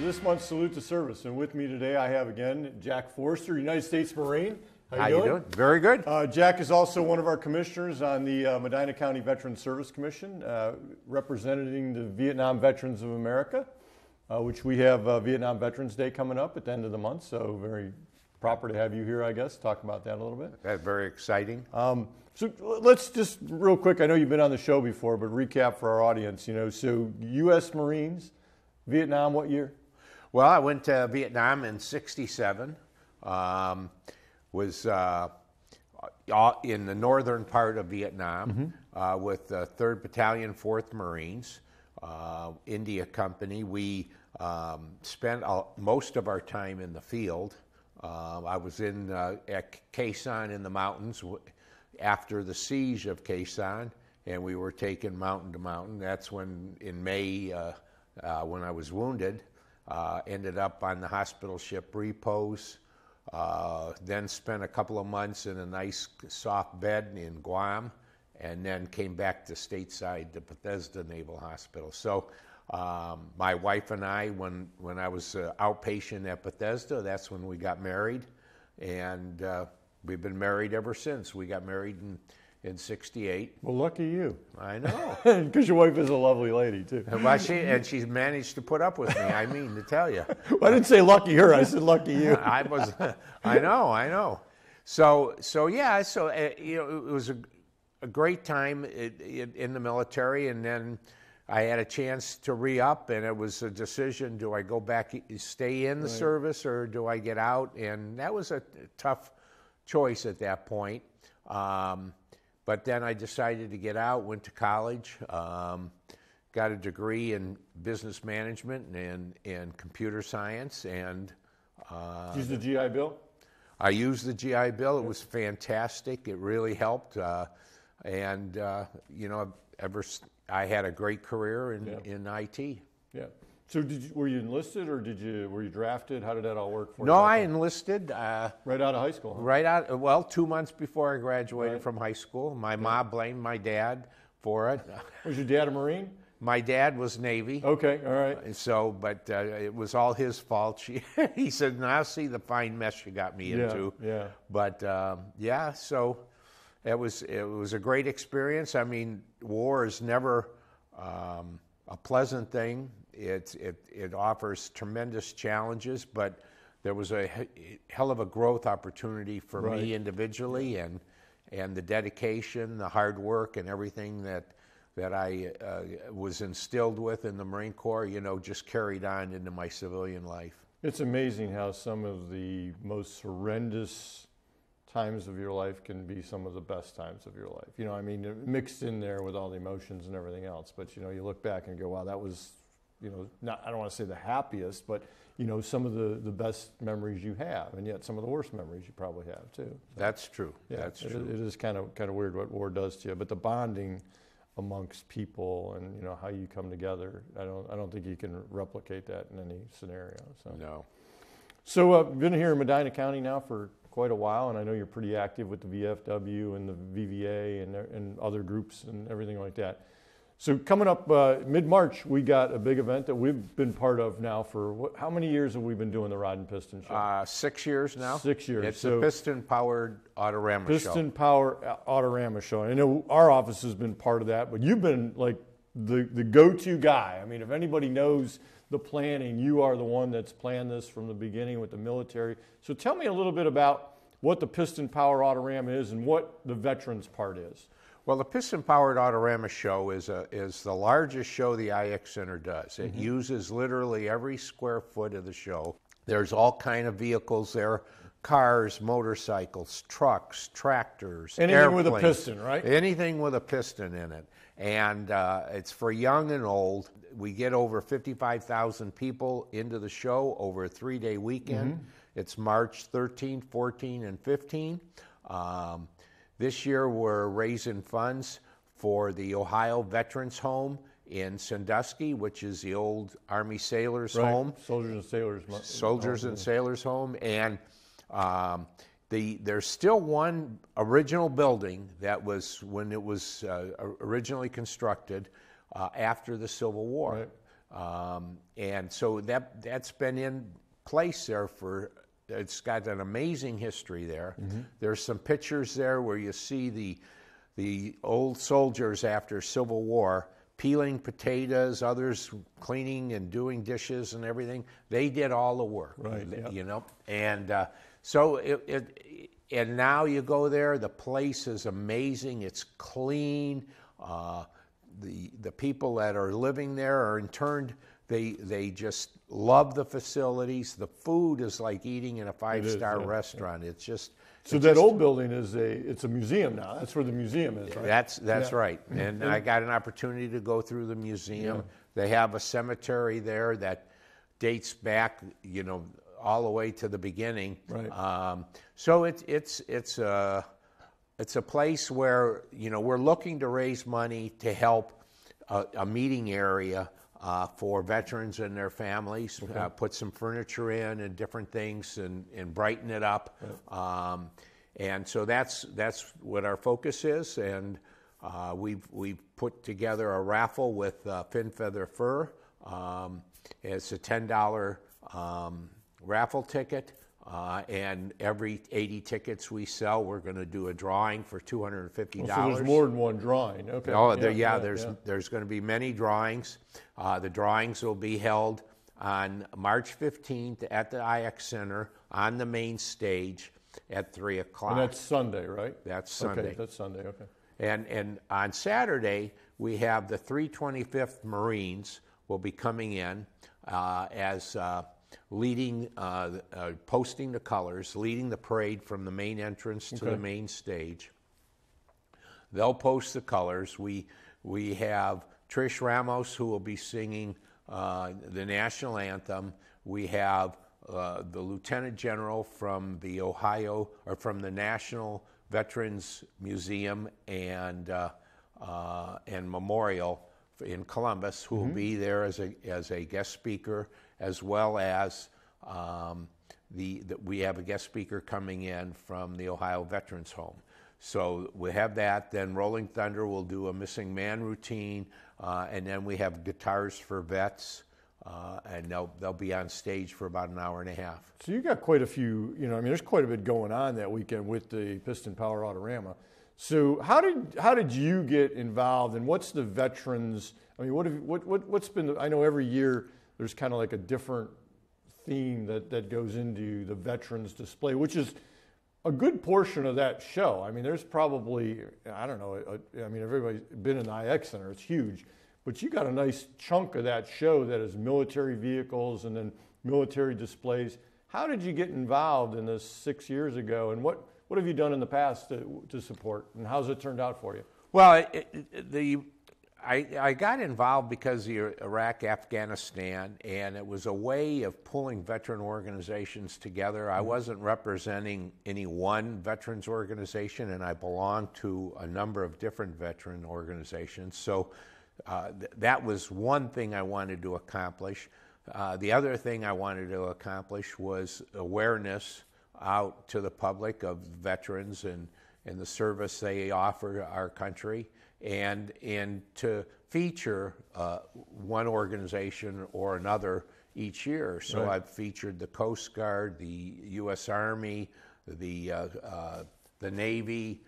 this month's Salute to Service. And with me today I have again Jack Forster, United States Marine. How you doing? Very good. Jack is also one of our commissioners on the Medina County Veteran Service Commission, representing the Vietnam Veterans of America, which we have Vietnam Veterans Day coming up at the end of the month. So very proper to have you here, I guess, talk about that a little bit. That's very exciting. So let's just real quick, I know you've been on the show before, but recap for our audience, so U.S. Marines, Vietnam, what year? Well, I went to Vietnam in '67. Was in the northern part of Vietnam with the 3rd Battalion, 4th Marines, India Company. We spent most of our time in the field. I was at Khe Sanh in the mountains after the siege of Khe Sanh, and we were taken mountain to mountain. That's when, in May, when I was wounded, ended up on the hospital ship Repose. Then spent a couple of months in a nice soft bed in Guam, and then came back to stateside to Bethesda Naval Hospital. So my wife and I, when I was outpatient at Bethesda, that's when we got married, and we've been married ever since. We got married in '68. Well, lucky you. I know. Because your wife is a lovely lady, too. Well, she's managed to put up with me, I mean to tell you. Well, I didn't say lucky her, I said lucky you. I know. So yeah, it was a great time in the military, and then I had a chance to re-up, and it was a decision, do I go back, stay in the service, or do I get out? And that was a tough choice at that point. But then I decided to get out, went to college, got a degree in business management and computer science, and Use the GI Bill? I used the GI Bill. It was fantastic. It really helped, and I had a great career in IT. Yeah. So were you enlisted, or were you drafted? How did that all work for you? No, I enlisted. Right out of high school, huh? Right out, well, 2 months before I graduated from high school. My mom blamed my dad for it. Was your dad a Marine? My dad was Navy. Okay, all right. So, but it was all his fault. He said, "Now see the fine mess you got me into." Yeah. But yeah, so it was a great experience. I mean, war is never a pleasant thing. It offers tremendous challenges, but there was a hell of a growth opportunity for me individually, and the dedication, the hard work, and everything that I was instilled with in the Marine Corps, just carried on into my civilian life. It's amazing how some of the most horrendous times of your life can be some of the best times of your life. I mean, mixed in there with all the emotions and everything else. But, you look back and go, wow, that was, not, I don't want to say the happiest, but, some of the best memories you have, and yet some of the worst memories you probably have too. So, that's true. Yeah, that's true. It is kind of weird what war does to you, but the bonding amongst people and how you come together, I don't think you can replicate that in any scenario. So no. So been here in Medina County now for quite a while, and I know you're pretty active with the VFW and the VVA and other groups and everything like that. So coming up mid-March, we got a big event that we've been part of now for how many years have we been doing the Rod and Piston Show? 6 years now. 6 years. It's a piston-powered Autorama show. Piston-powered Autorama show. I know our office has been part of that, but you've been like the go-to guy. I mean, if anybody knows the planning, you are the one that's planned this from the beginning with the military. So tell me a little bit about what the piston-powered Autorama is and what the veterans part is. Well, the piston-powered Autorama show is the largest show the IX Center does. It uses literally every square foot of the show. There's all kind of vehicles there, cars, motorcycles, trucks, tractors, anything airplanes. With a piston, right? Anything with a piston in it. And it's for young and old. We get over 55,000 people into the show over a 3-day weekend. It's March 13, 14, and 15. This year we're raising funds for the Ohio Veterans Home in Sandusky, which is the old Army Sailors Home. Soldiers and Sailors. Soldiers and Sailors Home. And there's still one original building that was when it was originally constructed after the Civil War. And so that's been in place there for, it's got an amazing history there. There's some pictures there where you see the old soldiers after Civil War peeling potatoes, others cleaning and doing dishes and everything. They did all the work, Right, yep. you know. And so and now you go there, the place is amazing. It's clean. The people that are living there are interned. They just love the facilities. The food is like eating in a five-star restaurant. Yeah. It's just so that old building it's a museum now. That's where the museum is, right? That's right. And I got an opportunity to go through the museum. They have a cemetery there that dates back, you know, all the way to the beginning. Right. So it's a place where, you know, we're looking to raise money to help a meeting area for veterans and their families, put some furniture in and different things and brighten it up. Right. And so that's what our focus is. And we've put together a raffle with Fin Feather Fur. It's a $10 raffle ticket. And every 80 tickets we sell, we're going to do a drawing for $250. Oh, so there's more than one drawing. Okay. Oh, there's going to be many drawings. The drawings will be held on March 15th at the IX Center on the main stage at 3 o'clock. And that's Sunday, right? That's Sunday. Okay, that's Sunday. Okay. And on Saturday we have the 325th Marines will be coming in as leading, posting the colors, leading the parade from the main entrance to the main stage. They'll post the colors. We have Trish Ramos, who will be singing the national anthem. We have the Lieutenant General from the from the National Veterans Museum and Memorial in Columbus, who will be there as a guest speaker, as well as we have a guest speaker coming in from the Ohio Veterans Home. So we have that. Then Rolling Thunder will do a missing man routine, and then we have guitars for vets, and they'll be on stage for about an hour and a half. So you got quite a few. You know, I mean, there's quite a bit going on that weekend with the Piston Power Autorama. So how did you get involved, and what's the veterans? I mean, what's been? I know every year there's kind of like a different theme that goes into the veterans display, which is a good portion of that show. I mean, there's probably, I don't know, I mean, everybody's been in the IX Center, it's huge, but you got a nice chunk of that show that is military vehicles and then military displays. How did you get involved in this 6 years ago, and what have you done in the past to support, and how's it turned out for you? Well, I got involved because of Iraq, Afghanistan, and it was a way of pulling veteran organizations together. I wasn't representing any one veterans organization, and I belonged to a number of different veteran organizations. So that was one thing I wanted to accomplish. The other thing I wanted to accomplish was awareness out to the public of veterans and the service they offer our country, and to feature one organization or another each year. So right. I've featured the Coast Guard, the U.S. Army, the Navy,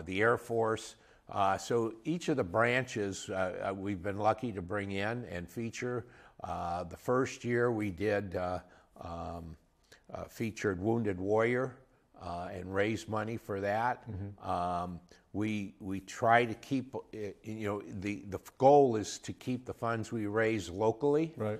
the Air Force. So each of the branches we've been lucky to bring in and feature. The first year we did featured Wounded Warrior and raised money for that. Mm-hmm. We try to keep, you know, the goal is to keep the funds we raise locally. Right.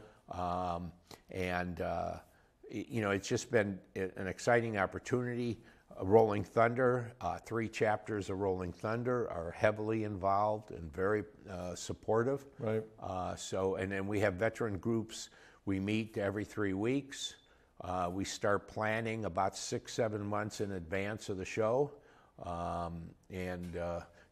You know, it's just been an exciting opportunity. Rolling Thunder, 3 chapters of Rolling Thunder are heavily involved and very supportive. Right. And then we have veteran groups. We meet every 3 weeks. We start planning about 6-7 months in advance of the show.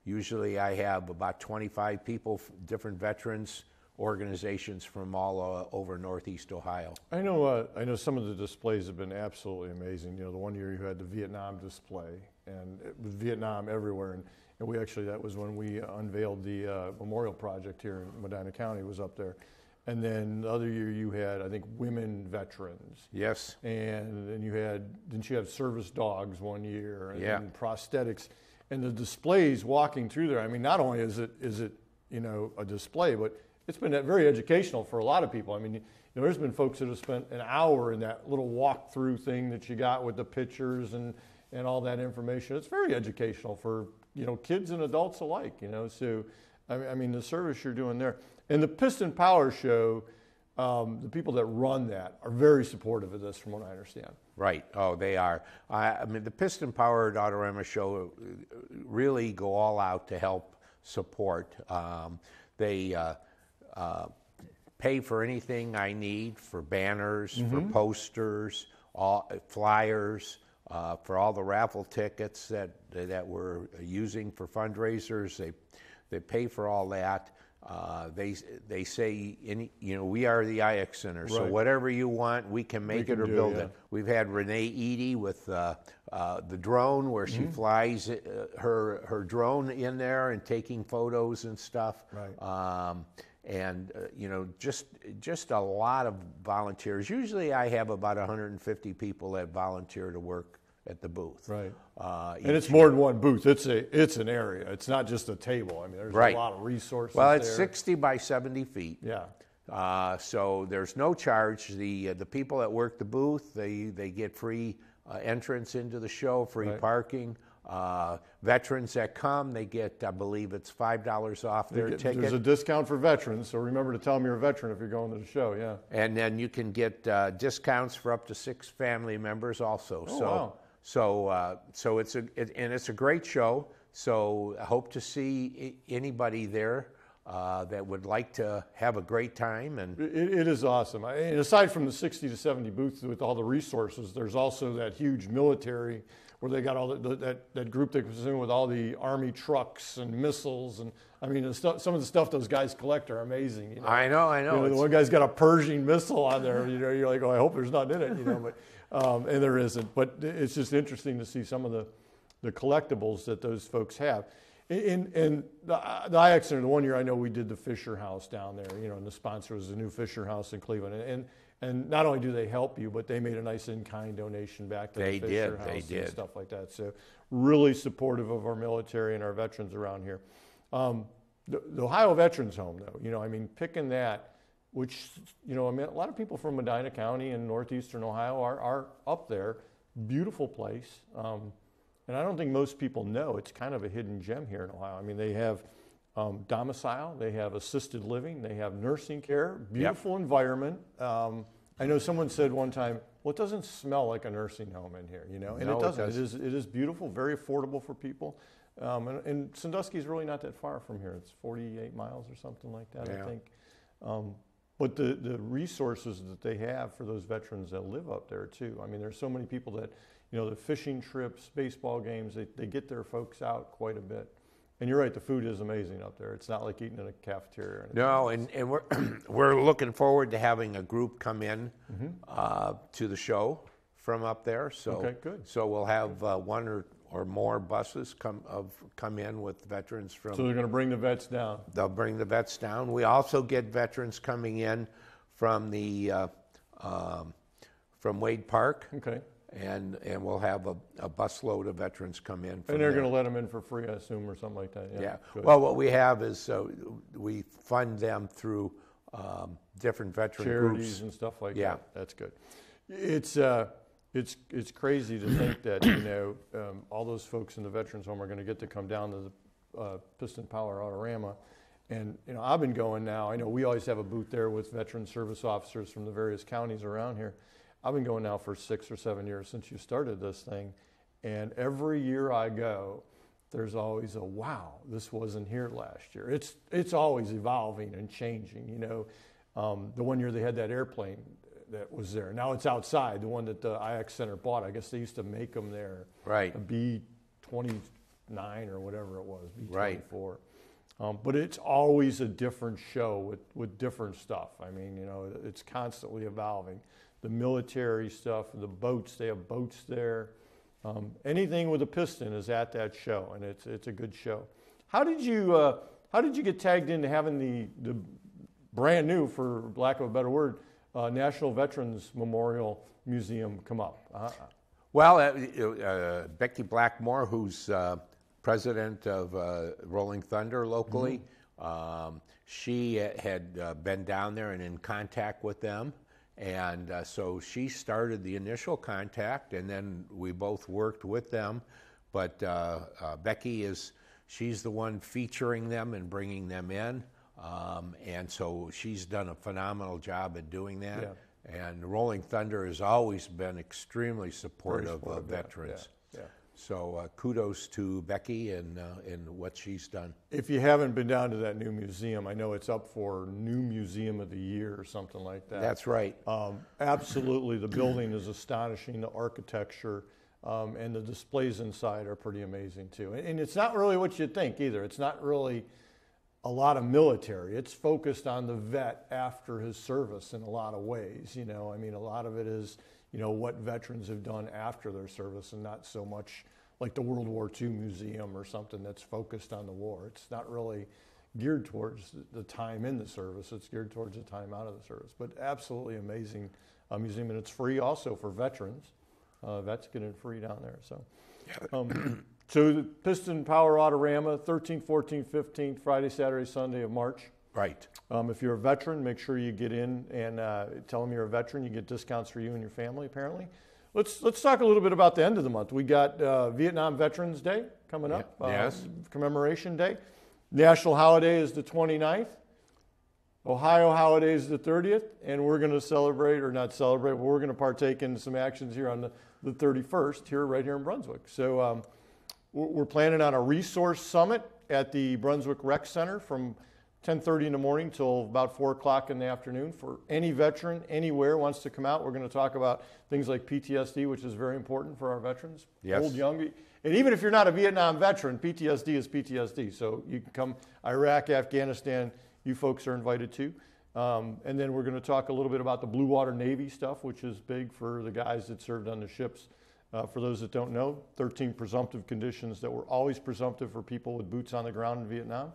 Usually I have about 25 people, different veterans organizations from all over Northeast Ohio. I know some of the displays have been absolutely amazing. You know, the one year you had the Vietnam display, and it was Vietnam everywhere. And that was when we unveiled the memorial project here in Medina County, was up there. And then the other year you had, I think, women veterans. Yes. And then didn't you have service dogs one year? And prosthetics. And the displays walking through there, I mean, not only is it a display, but it's been very educational for a lot of people. I mean, there's been folks that have spent an hour in that little walk-through thing that you got with the pictures and all that information. It's very educational for, kids and adults alike, So, I mean, the service you're doing there. And the Piston Power Show, the people that run that are very supportive of this, from what I understand. Right. Oh, they are. I mean, the Piston Powered Autorama Show really go all out to help support. They pay for anything I need, for banners, for posters, flyers, for all the raffle tickets that we're using for fundraisers. They pay for all that. They say, we are the IX Center, so whatever you want, we can make it or build it. We've had Renee Eady with the drone, where she flies her drone in there and taking photos and stuff. Right. And just a lot of volunteers. Usually I have about 150 people that volunteer to work at the booth. Right. And it's more than one booth. It's an area. It's not just a table. I mean, there's a lot of resources. Well, it's 60 by 70 feet. Yeah. So there's no charge. The people that work the booth, they get free entrance into the show, free parking. Veterans that come, they get, I believe it's $5 off their ticket. There's a discount for veterans, so remember to tell them you're a veteran if you're going to the show, yeah. And then you can get discounts for up to 6 family members also. Wow. So it's a great show. So I hope to see anybody there that would like to have a great time. And it is awesome. And aside from the 60 to 70 booths with all the resources, there's also that huge military where they got all that group that was in with all the Army trucks and missiles. And I mean, some of the stuff those guys collect are amazing. I know. The one guy's got a Pershing missile on there. You're like, oh, I hope there's nothing in it. But and there isn't. But it's just interesting to see some of the collectibles that those folks have. In the IX Center, the one year I know we did the Fisher House down there, and the sponsor was the new Fisher House in Cleveland. And not only do they help you, but they made a nice in-kind donation back to the Fisher House and stuff like that. So really supportive of our military and our veterans around here. The Ohio Veterans Home, though, picking that, which, a lot of people from Medina County and northeastern Ohio are up there. Beautiful place. And I don't think most people know it's kind of a hidden gem here in Ohio. I mean, they have domicile, they have assisted living, they have nursing care, beautiful environment. I know someone said one time, well, it doesn't smell like a nursing home in here, And no, it doesn't. It is beautiful, very affordable for people. And Sandusky is really not that far from here. It's 48 miles or something like that, I think. But the resources that they have for those veterans that live up there, too. I mean, there's so many people that, the fishing trips, baseball games, they get their folks out quite a bit. And you're right, the food is amazing up there. It's not like eating in a cafeteria or anything. No, and we're looking forward to having a group come in to the show from up there. So, okay, good. So we'll have one or more buses come in with veterans from. So they're going to bring the vets down. They'll bring the vets down. We also get veterans coming in from from Wade Park. Okay. And we'll have a busload of veterans come in. And they're going to let them in for free, I assume, or something like that. Yeah. Well, what we have is we fund them through different veteran charities groups and stuff like that. That's good. It's crazy to think that all those folks in the veterans home are going to get to come down to the Piston Power Autorama. And I've been going now. I know we always have a booth there with veteran service officers from the various counties around here. I've been going now for 6 or 7 years since you started this thing, and every year I go, there's always a wow, this wasn't here last year. It's always evolving and changing. The one year they had that airplane that was there. Now it's outside. The one that the IX Center bought. I guess they used to make them there. Right. A B-29 or whatever it was. B-24. Right. But it's always a different show with different stuff. I mean, it's constantly evolving. The military stuff, the boats, they have boats there. Anything with a piston is at that show, and it's a good show. How did you get tagged into having the brand new, for lack of a better word, National Veterans Memorial Museum come up? Well, Becky Blackmore, who's president of Rolling Thunder locally, she had been down there and in contact with them. And so she started the initial contact, and then we both worked with them. But Becky she's the one featuring them and bringing them in. And so she's done a phenomenal job at doing that. Yeah. And Rolling Thunder has always been extremely supportive of veterans. Yeah. So kudos to Becky and what she's done. If you haven't been down to that new museum, I know it's up for New Museum of the Year or something like that. That's right. Absolutely, the building is astonishing, the architecture, and the displays inside are pretty amazing too. And it's not really what you'd think either. It's not really a lot of military. It's focused on the vet after his service in a lot of ways. You know, I mean, a lot of it is, you know, what veterans have done after their service, and not so much like the World War II Museum or something that's focused on the war. It's not really geared towards the time in the service. It's geared towards the time out of the service. But absolutely amazing museum, and it's free also for veterans. Vets get in free down there. So, so the Piston Power Autorama, 13th, 14th, 15th, Friday, Saturday, Sunday of March. Right. If you're a veteran, make sure you get in and tell them you're a veteran. You get discounts for you and your family, apparently. Let's talk a little bit about the end of the month. We got Vietnam Veterans Day coming up. Yes. Commemoration Day. National holiday is the 29th. Ohio holiday is the 30th. And we're going to celebrate, or not celebrate, but we're going to partake in some actions here on the 31st, right here in Brunswick. So we're planning on a resource summit at the Brunswick Rec Center from 10:30 in the morning till about 4 o'clock in the afternoon. For any veteran anywhere wants to come out, we're going to talk about things like PTSD, which is very important for our veterans, yes. Old, young. And even if you're not a Vietnam veteran, PTSD is PTSD. So you can come Iraq, Afghanistan, you folks are invited too. And then we're going to talk a little bit about the Blue Water Navy stuff, which is big for the guys that served on the ships. For those that don't know, 13 presumptive conditions that were always presumptive for people with boots on the ground in Vietnam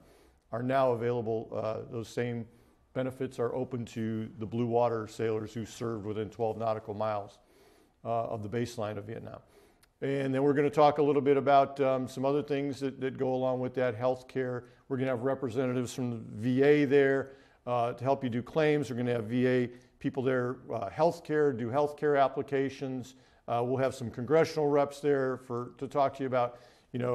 are now available. Those same benefits are open to the blue water sailors who served within 12 nautical miles of the baseline of Vietnam. And then we're going to talk a little bit about some other things that go along with that, health care. We're going to have representatives from the VA there to help you do claims. We're going to have VA people there, health care, do health care applications. We'll have some congressional reps there to talk to you about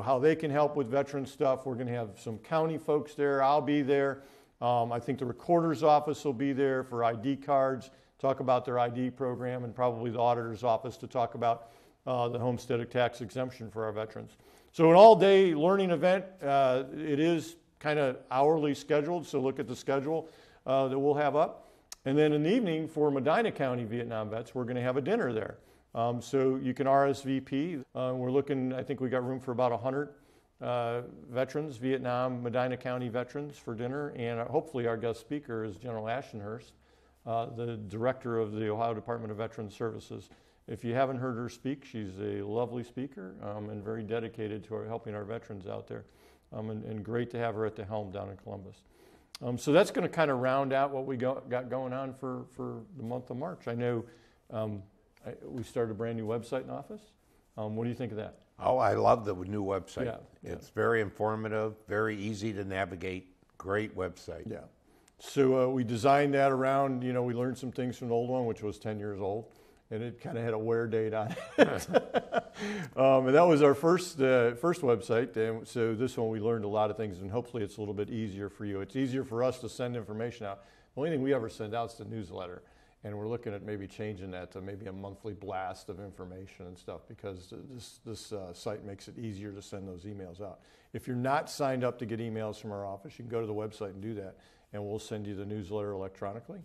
how they can help with veteran stuff. We're going to have some county folks there. I'll be there. I think the recorder's office will be there for ID cards, talk about their ID program, and probably the auditor's office to talk about the homestead tax exemption for our veterans. So an all-day learning event. It is kind of hourly scheduled, so look at the schedule that we'll have up. And then in the evening for Medina County Vietnam vets, we're going to have a dinner there. So you can RSVP. We're looking, I think we got room for about 100 veterans, Vietnam, Medina County veterans for dinner. And hopefully our guest speaker is General Ashenhurst, the director of the Ohio Department of Veterans Services. If you haven't heard her speak, she's a lovely speaker and very dedicated to helping our veterans out there. And great to have her at the helm down in Columbus. So that's going to kind of round out what we got going on for the month of March. I know we started a brand new website and office. What do you think of that? Oh, I love the new website. Yeah. It's very informative, very easy to navigate, great website. Yeah. So we designed that around, we learned some things from the old one, which was 10 years old, and it kind of had a wear date on it. And that was our first website. And so this one we learned a lot of things, and hopefully it's a little bit easier for you. It's easier for us to send information out. The only thing we ever send out is the newsletter. And we're looking at maybe changing that to maybe a monthly blast of information and stuff, because this site makes it easier to send those emails out. If you're not signed up to get emails from our office, you can go to the website and do that, and we'll send you the newsletter electronically,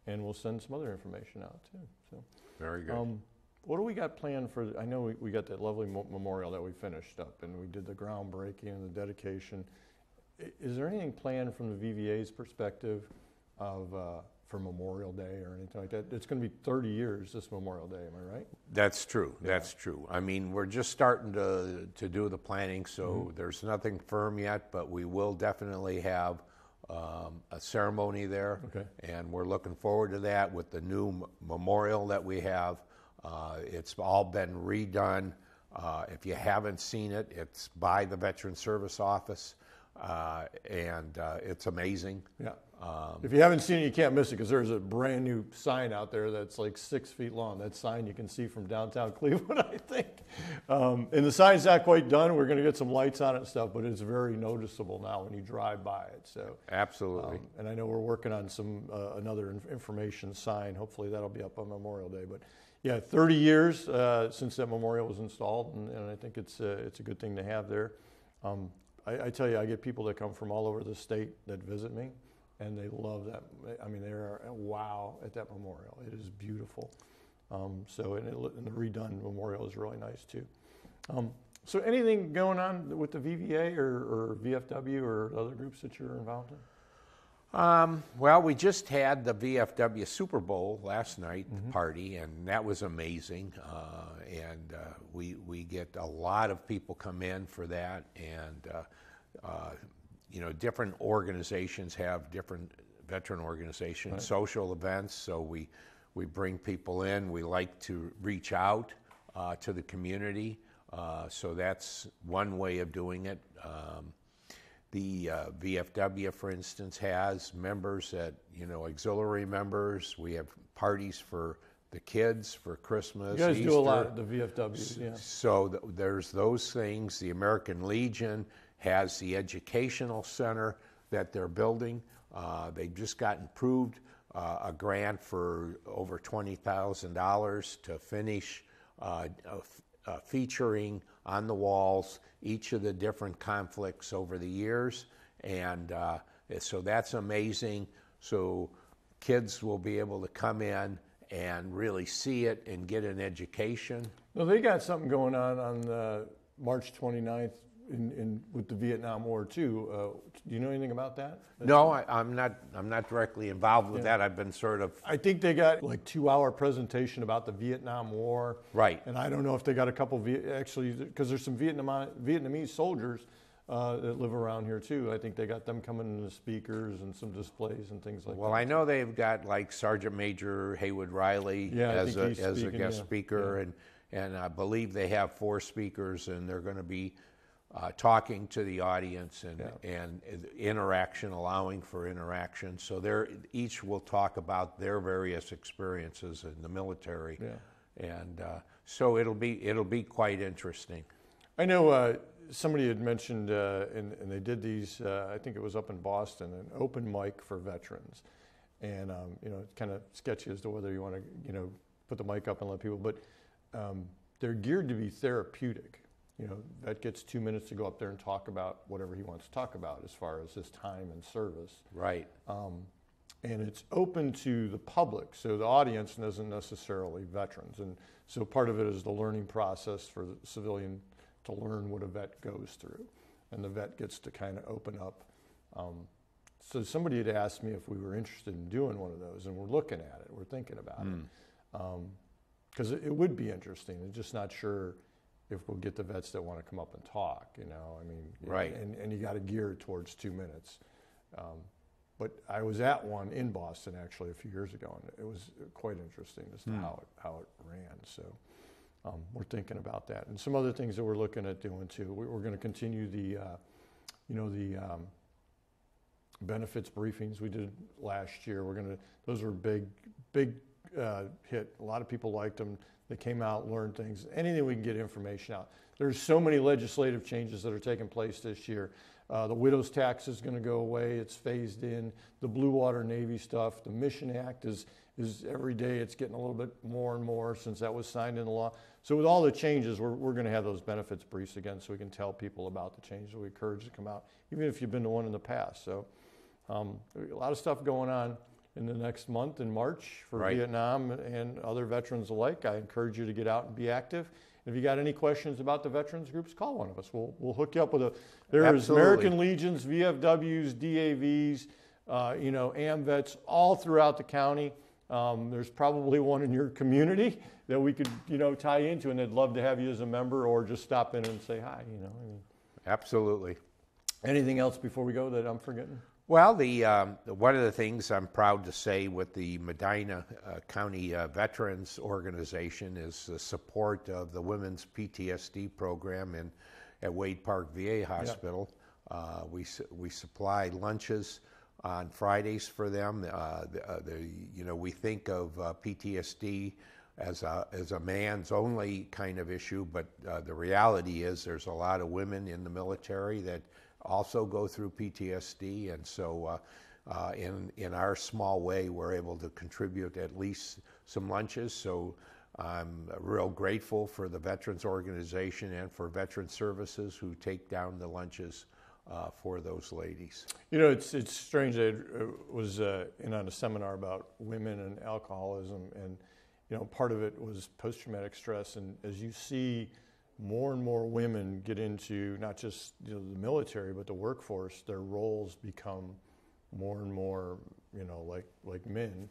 and we'll send some other information out too. So very good. What do we got planned for? I know we got that lovely memorial that we finished up, and we did the groundbreaking and the dedication. Is there anything planned from the VVA's perspective for Memorial Day or anything like that? It's going to be 30 years this Memorial Day, am I right? That's true. Yeah. That's true. I mean, we're just starting to do the planning, so there's nothing firm yet, but we will definitely have a ceremony there. Okay. And we're looking forward to that with the new memorial that we have. It's all been redone. If you haven't seen it, it's by the Veteran Service Office, and it's amazing. Yeah. If you haven't seen it, you can't miss it, because there's a brand new sign out there that's like 6 feet long. That sign you can see from downtown Cleveland, I think. And the sign's not quite done. We're going to get some lights on it and stuff, but it's very noticeable now when you drive by it. So Absolutely. and I know we're working on some another information sign. Hopefully that'll be up on Memorial Day. But yeah, 30 years since that memorial was installed, and I think it's a good thing to have there. I tell you, I get people that come from all over the state that visit me, and they love that. I mean, they're wow at that memorial. It is beautiful. And the redone memorial is really nice too. So anything going on with the VVA or VFW or other groups that you're involved in? Well, we just had the VFW Super Bowl last night party, and that was amazing. We get a lot of people come in for that, and different organizations have different veteran organizations, right. Social events. So we bring people in. We like to reach out to the community. So that's one way of doing it. The VFW, for instance, has members that, auxiliary members. We have parties for the kids for Christmas, You guys Easter. do a lot at the VFW, yeah. So there's those things. The American Legion has the educational center that they're building. They've just gotten approved a grant for over $20,000 to finish featuring on the walls each of the different conflicts over the years, and so that's amazing. So kids will be able to come in and really see it and get an education. Well, they got something going on March 29th with the Vietnam War too. Do you know anything about that? No, I'm not directdirectly involved with that. I've been sort of. I think they got like 2-hour presentation about the Vietnam War. Right. And I don't know if they got a couple actually, because there's some Vietnamese soldiers that live around here too. I think they got them coming in the speakers and some displays and things like that. Well, I know they've got like Sergeant Major Haywood Riley as a guest speaker, and I believe they have 4 speakers, and they're going to be talking to the audience and interaction, allowing for interaction. So each will talk about their various experiences in the military, and so it'll be quite interesting. I know somebody had mentioned, and they did these. I think it was up in Boston, an open mic for veterans, and it's kind of sketchy as to whether you want to put the mic up and let people, but they're geared to be therapeutic. Vet gets 2 minutes to go up there and talk about whatever he wants to talk about as far as his time and service. Right. And it's open to the public, so the audience isn't necessarily veterans. And so part of it is the learning process for the civilian to learn what a vet goes through. And the vet gets to kind of open up. So somebody had asked me if we were interested in doing one of those, and we're looking at it, we're thinking about it. Because it would be interesting. I'm just not sure if we'll get the vets that want to come up and talk, Right. And you got to gear it towards 2 minutes. But I was at one in Boston actually a few years ago, and it was quite interesting as to how it ran. So we're thinking about that, and some other things that we're looking at doing too. We're going to continue the benefits briefings we did last year. Those were big hit. A lot of people liked them. They came out, learned things, anything we can get information out. There's so many legislative changes that are taking place this year. The widow's tax is going to go away. It's phased in. The Blue Water Navy stuff, the Mission Act is every day it's getting a little bit more and more since that was signed into law. So with all the changes, we're going to have those benefits briefs again so we can tell people about the changes. We encourage you to come out, even if you've been to one in the past. So a lot of stuff going on in the next month in March for Vietnam and other veterans alike. I encourage you to get out and be active. If you got any questions about the veterans groups, call one of us. We'll hook you up with there's American Legions, VFWs, DAVs, AMVETs all throughout the county. There's probably one in your community that we could, tie into, and they'd love to have you as a member or just stop in and say hi, Absolutely. Anything else before we go that I'm forgetting? Well, one of the things I'm proud to say with the Medina County Veterans Organization is the support of the Women's PTSD program at Wade Park VA Hospital. Yeah. We supply lunches on Fridays for them. We think of PTSD as a man's only kind of issue, but the reality is there's a lot of women in the military that also go through PTSD, and so in our small way, we're able to contribute at least some lunches. So I'm real grateful for the Veterans Organization and for Veteran Services who take down the lunches for those ladies. You know, it's strange. I was in on a seminar about women and alcoholism, and you know, part of it was post-traumatic stress. And as you see more and more women get into not just the military, but the workforce, their roles become more and more, like men,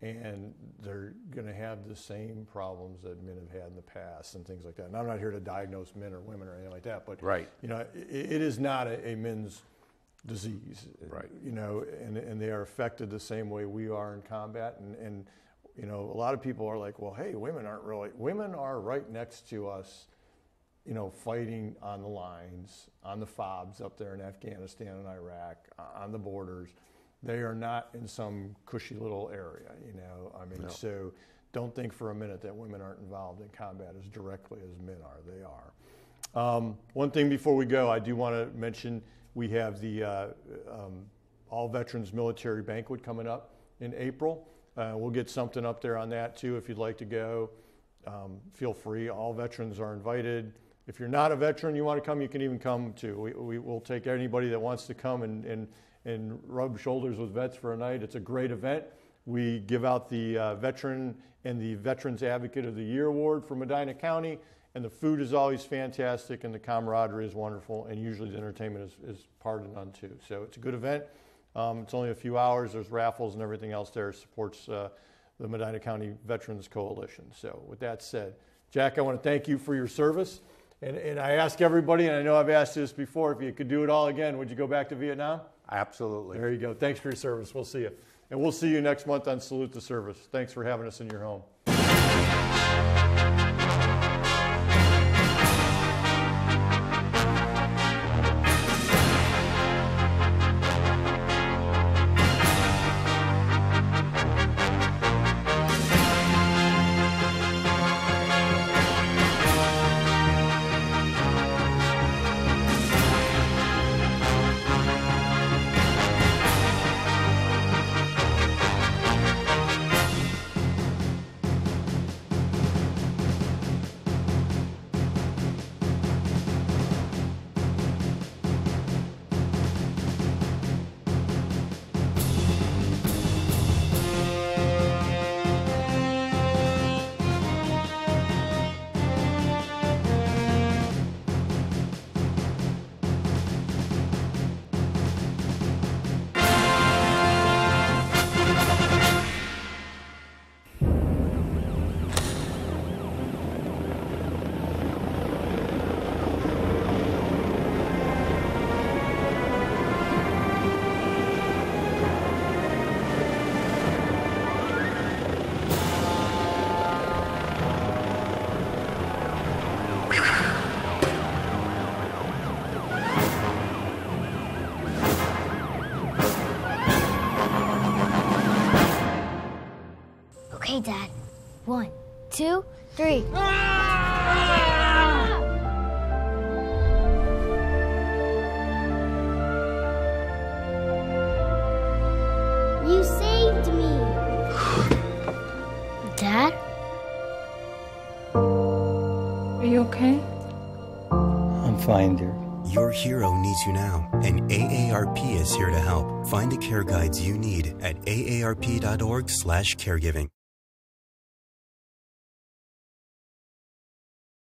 and they're going to have the same problems that men have had in the past and things like that. And I'm not here to diagnose men or women or anything like that, but right. It is not a men's disease, right? And they are affected the same way we are in combat, and a lot of people are like, well, hey, women are right next to us, fighting on the lines, on the FOBs up there in Afghanistan and Iraq, on the borders. They are not in some cushy little area, No. So don't think for a minute that women aren't involved in combat as directly as men are. They are. One thing before we go, I do want to mention we have the All Veterans Military Banquet coming up in April. We'll get something up there on that too if you'd like to go. Feel free. All veterans are invited. If you're not a veteran, you want to come, you can even come too. We will take anybody that wants to come and rub shoulders with vets for a night. It's a great event. We give out the Veteran and the Veterans Advocate of the Year Award for Medina County, and the food is always fantastic, and the camaraderie is wonderful, and usually the entertainment is part of none too. So it's a good event. It's only a few hours. There's raffles and everything else there. It supports the Medina County Veterans Coalition. So with that said, Jack, I want to thank you for your service. And I ask everybody, and I know I've asked this before, if you could do it all again, would you go back to Vietnam? Absolutely. There you go. Thanks for your service. We'll see you. And we'll see you next month on Salute the Service. Thanks for having us in your home. Okay, Dad. 1, 2, 3. You saved me. Dad? Are you okay? I'm fine, dear. Your hero needs you now, and AARP is here to help. Find the care guides you need at aarp.org/caregiving.